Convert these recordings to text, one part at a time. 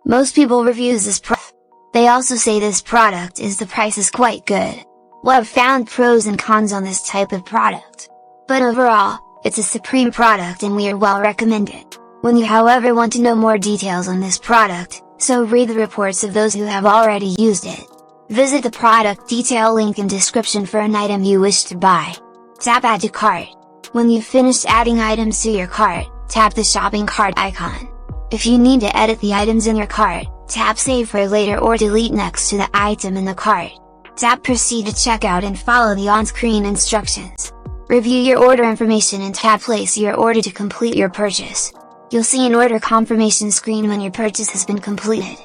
Most people reviews this product. They also say this product is the price is quite good. Well, I've found pros and cons on this type of product. But overall, it's a supreme product and we are well recommend it. When you however want to know more details on this product, so read the reports of those who have already used it. Visit the product detail link in description for an item you wish to buy. Tap add to cart. When you've finished adding items to your cart, tap the shopping cart icon. If you need to edit the items in your cart, tap save for later or delete next to the item in the cart. Tap proceed to checkout and follow the on-screen instructions. Review your order information and tap place your order to complete your purchase. You'll see an order confirmation screen when your purchase has been completed.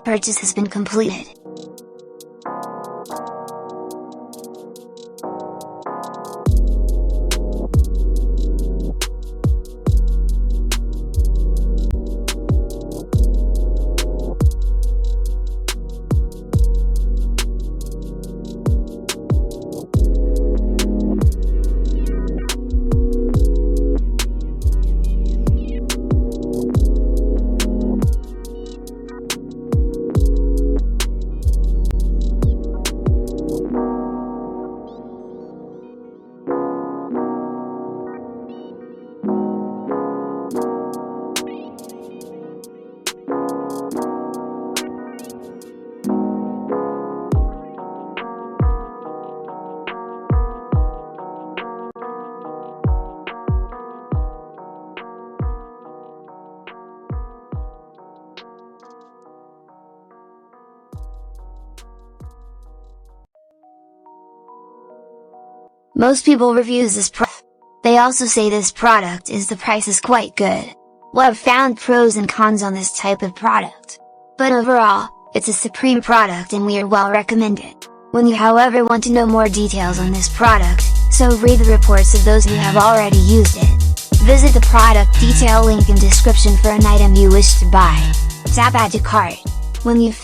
Most people reviews this product. They also say this product is the price is quite good. Well, I've found pros and cons on this type of product. But overall, it's a supreme product and we are well recommend it. When you however want to know more details on this product, so read the reports of those who have already used it. Visit the product detail link in description for an item you wish to buy. Tap add to cart. When you've finished